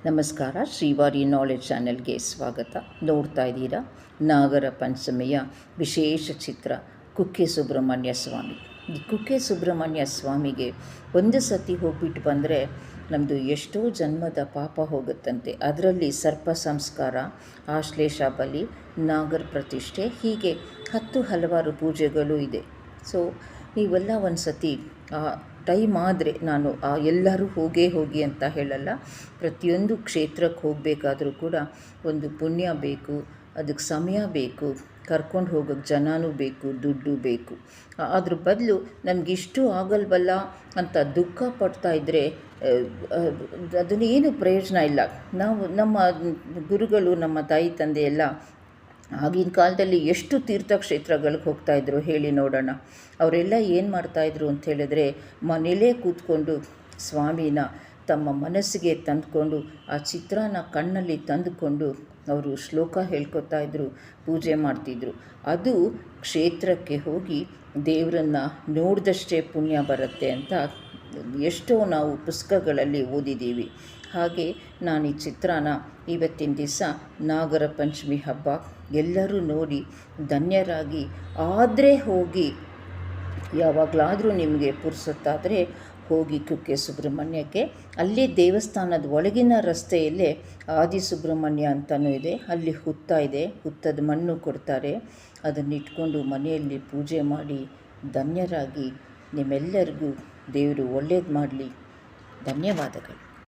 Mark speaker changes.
Speaker 1: ನಮಸ್ಕಾರ. ಶ್ರೀವಾರಿ ನಾಲೆಡ್ಜ್ ಚಾನೆಲ್ಗೆ ಸ್ವಾಗತ. ನೋಡ್ತಾ ಇದ್ದೀರಾ ನಾಗರ ಪಂಚಮಿಯ ವಿಶೇಷ ಚಿತ್ರ ಕುಕ್ಕೆ ಸುಬ್ರಹ್ಮಣ್ಯ ಸ್ವಾಮಿ. ಈ ಕುಕ್ಕೆ ಸುಬ್ರಹ್ಮಣ್ಯ ಸ್ವಾಮಿಗೆ ಒಂದು ಸತಿ ಹೋಗ್ಬಿಟ್ಟು ಬಂದರೆ ನಮ್ಮದು ಎಷ್ಟೋ ಜನ್ಮದ ಪಾಪ ಹೋಗುತ್ತಂತೆ. ಅದರಲ್ಲಿ ಸರ್ಪ ಸಂಸ್ಕಾರ, ಆಶ್ಲೇಷ ಬಲಿ, ನಾಗರ ಪ್ರತಿಷ್ಠೆ, ಹೀಗೆ ಹಲವಾರು ಪೂಜೆಗಳು ಇದೆ. ಸೊ ನೀವೆಲ್ಲ ಒಂದು ಸತಿ ಟೈಮ್ ಆದರೆ, ನಾನು ಎಲ್ಲರೂ ಹೋಗಿ ಅಂತ ಹೇಳಲ್ಲ, ಪ್ರತಿಯೊಂದು ಕ್ಷೇತ್ರಕ್ಕೆ ಹೋಗಬೇಕಾದ್ರೂ ಕೂಡ ಒಂದು ಪುಣ್ಯ ಬೇಕು, ಅದಕ್ಕೆ ಸಮಯ ಬೇಕು, ಕರ್ಕೊಂಡು ಹೋಗೋಕ್ಕೆ ಜನನೂ ಬೇಕು, ದುಡ್ಡು ಬೇಕು. ಅದ್ರ ಬದಲು ನನಗಿಷ್ಟು ಆಗಲ್ವಲ್ಲ ಅಂತ ದುಃಖ ಪಡ್ತಾ ಇದ್ದರೆ ಅದನ್ನು ಏನು ಪ್ರಯೋಜನ ಇಲ್ಲ. ನಮ್ಮ ಗುರುಗಳು, ನಮ್ಮ ತಾಯಿ ತಂದೆ ಎಲ್ಲ ಆಗಿನ ಕಾಲದಲ್ಲಿ ಎಷ್ಟು ತೀರ್ಥಕ್ಷೇತ್ರಗಳಿಗೆ ಹೋಗ್ತಾಯಿದ್ರು ಹೇಳಿ ನೋಡೋಣ. ಅವರೆಲ್ಲ ಏನು ಮಾಡ್ತಾಯಿದ್ರು ಅಂತ ಹೇಳಿದ್ರೆ, ಮನೇಲೇ ಕೂತ್ಕೊಂಡು ಸ್ವಾಮಿನ ತಮ್ಮ ಮನಸ್ಸಿಗೆ ತಂದುಕೊಂಡು ಆ ಚಿತ್ರನ ಕಣ್ಣಲ್ಲಿ ತಂದುಕೊಂಡು ಅವರು ಶ್ಲೋಕ ಹೇಳ್ಕೊತಾಯಿದ್ರು, ಪೂಜೆ ಮಾಡ್ತಿದ್ರು. ಅದು ಕ್ಷೇತ್ರಕ್ಕೆ ಹೋಗಿ ದೇವರನ್ನು ನೋಡಿದಷ್ಟೇ ಪುಣ್ಯ ಬರುತ್ತೆ ಅಂತ ಎಷ್ಟೋ ನಾವು ಪುಸ್ತಕಗಳಲ್ಲಿ ಓದಿದ್ದೀವಿ. ಹಾಗೆ ನಾನು ಈ ಚಿತ್ರನ ಇವತ್ತಿನ ದಿವಸ ನಾಗರ ಪಂಚಮಿ ಹಬ್ಬ ಎಲ್ಲರೂ ನೋಡಿ ಧನ್ಯರಾಗಿ, ಆದರೆ ಹೋಗಿ ಯಾವಾಗಲಾದರೂ ನಿಮಗೆ ಪುರ್ಸೊತ್ತಾದರೆ ಹೋಗಿ ಕುಕ್ಕೆ ಸುಬ್ರಹ್ಮಣ್ಯಕ್ಕೆ. ಅಲ್ಲೇ ದೇವಸ್ಥಾನದ ಒಳಗಿನ ರಸ್ತೆಯಲ್ಲೇ ಆದಿಸುಬ್ರಹ್ಮಣ್ಯ ಅಂತಲೂ ಇದೆ, ಅಲ್ಲಿ ಹುತ್ತ ಇದೆ, ಹುತ್ತದ ಮಣ್ಣು ಕೊಡ್ತಾರೆ. ಅದನ್ನಿಟ್ಕೊಂಡು ಮನೆಯಲ್ಲಿ ಪೂಜೆ ಮಾಡಿ ಧನ್ಯರಾಗಿ. ನಿಮ್ಮೆಲ್ಲರಿಗೂ ದೇವರು ಒಳ್ಳೇದು ಮಾಡಲಿ. ಧನ್ಯವಾದಗಳು.